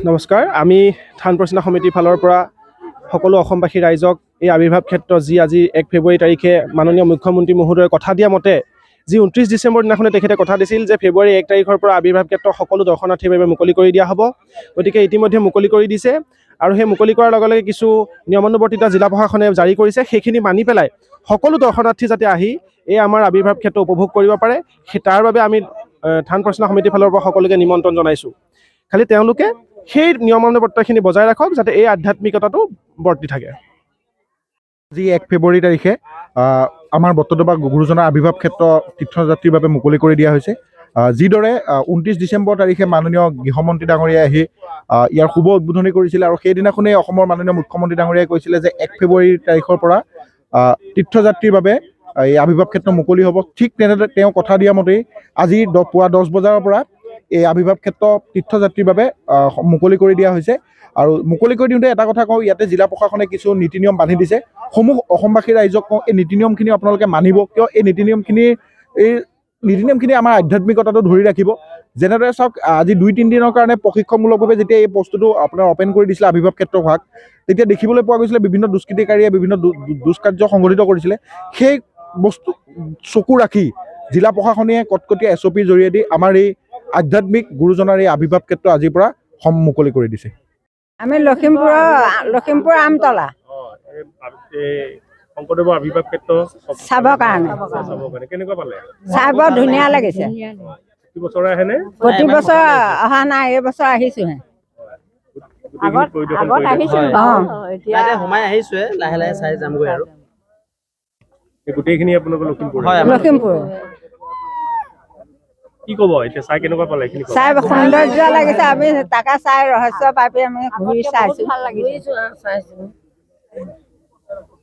নমস্কাৰ আমি থান প্ৰচিনা সমিতিৰ ফালৰ পৰা সকলো অসমবাসী ৰাইজক এই আবিৰ্ভাৱ ক্ষেত্ৰ যি আজি 1 ফেব্ৰুৱাৰী তাৰিখে মাননীয় মুখ্যমন্ত্ৰী মহোদয়ে কথা দিয়া মতে যি 29 ডিচেম্বৰ দিনাখনে তেখেতে কথা দিছিল যে ফেব্ৰুৱাৰী 1 তাৰিখৰ পৰা আবিৰ্ভাৱ ক্ষেত্ৰ সকলো দৰ্শনাৰ্থীৰ বাবে মুকলি কৰি দিয়া হ'ব। গতিকে ইতিমধ্যে মুকলি কৰি দিছে আৰু সেই মুকলি কৰাৰ লগে লগে কিছু নিয়মানুৱৰ্তিতা জিলা প্ৰশাসনে জাৰি কৰিছে, সেইখিনি মানি পেলাই সকলো দৰ্শনাৰ্থী যাতে আহি এই আমাৰ আবিৰ্ভাৱ ক্ষেত্ৰ উপভোগ কৰিব পাৰে তাৰ বাবে আমি থান প্ৰচিনা সমিতিৰ ফালৰ পৰা সকলোকে নিমন্ত্ৰণ জনাইছোঁ। খালি তেওঁলোকে সেই নিয়মানুৱৰ্তিতাখিনি বজাই ৰাখক যাতে এই আধ্যাত্মিকতাটো বৰ্তি থাকে। আজি 1 ফেব্ৰুৱাৰী তাৰিখে আমাৰ বটদ্ৰৱা গুৰুজনাৰ আবিৰ্ভাৱ ক্ষেত্ৰ তীৰ্থযাত্ৰীৰ বাবে মুকলি কৰি দিয়া হৈছে। যিদৰে 29 ডিচেম্বৰ তাৰিখে মাননীয় গৃহমন্ত্ৰী ডাঙৰীয়াই আহি ইয়াৰ শুভ উদ্বোধনী কৰিছিলে আৰু সেইদিনাখনেই অসমৰ মাননীয় মুখ্যমন্ত্ৰী ডাঙৰীয়াই কৈছিলে যে 1 ফেব্ৰুৱাৰী তাৰিখৰ পৰা তীৰ্থযাত্ৰীৰ বাবে এই আবিৰ্ভাৱ ক্ষেত্ৰ মুকলি হ'ব। ঠিক তেনেদৰে তেওঁ কথা দিয়া মতেই আজি পুৱা 10 বজাৰ পৰা এই আবিৰ্ভাৱ ক্ষেত্ৰ তীৰ্থযাত্ৰীৰ বাবে মুকলি কৰি দিয়া হৈছে। আৰু মুকলি কৰি দিওঁতে এটা কথা কওঁ, ইয়াতে জিলা প্ৰশাসনে কিছু নীতি নিয়ম বান্ধি দিছে। সমূহ অসমবাসী ৰাইজক কওঁ এই নীতি নিয়মখিনি আপোনালোকে মানিব, কিয় এই নীতি নিয়মখিনি আমাৰ আধ্যাত্মিকতাটো ধৰি ৰাখিব। যেনেদৰে চাওক, আজি 2-3 দিনৰ কাৰণে প্ৰশিক্ষণমূলকভাৱে যেতিয়া এই বস্তুটো আপোনাৰ অপেন কৰি দিছিলে আবিৰ্ভাৱ ক্ষেত্ৰ ভাগ, তেতিয়া দেখিবলৈ পোৱা গৈছিলে বিভিন্ন দুষ্কৃতিকাৰীয়ে বিভিন্ন দুষ্কাৰ্য সংঘটিত কৰিছিলে। সেই বস্তু চকু ৰাখি জিলা প্ৰশাসনে কটকটীয়া SOPৰ জৰিয়তে আমাৰ এই আধ্যাত্মিক গুৰুজনাৰ এই আবিৰ্ভাৱ ক্ষেত্ৰ আজিৰ পৰা মুকলি কৰি দিছে। আমি লখিমপুৰ আমতলা শংকৰদেৱৰ আবিৰ্ভাৱ ক্ষেত্ৰ চাবৰ কাৰণে কেনেকুৱা পালে? চাই বৰ ধুনীয়া লাগিছে। প্ৰতি বছৰে আহেনে? প্ৰতি বছৰ অহা নাই, এই বছৰ আহিছোহে। আগত আহিছো সোমাই আহিছোৱে, লাহে লাহে চাই যামগৈ আৰু গোটেইখিনি আপোনালোকৰ লখিমপুৰ? লখিমপুৰ। কি ক'ব এতিয়া, চাই কেনেকুৱা পালে? চাই সৌন্দৰ্য লাগিছে, আমি তাকে চাই ৰহস্য পাই আমি ঘূৰি চাইছো।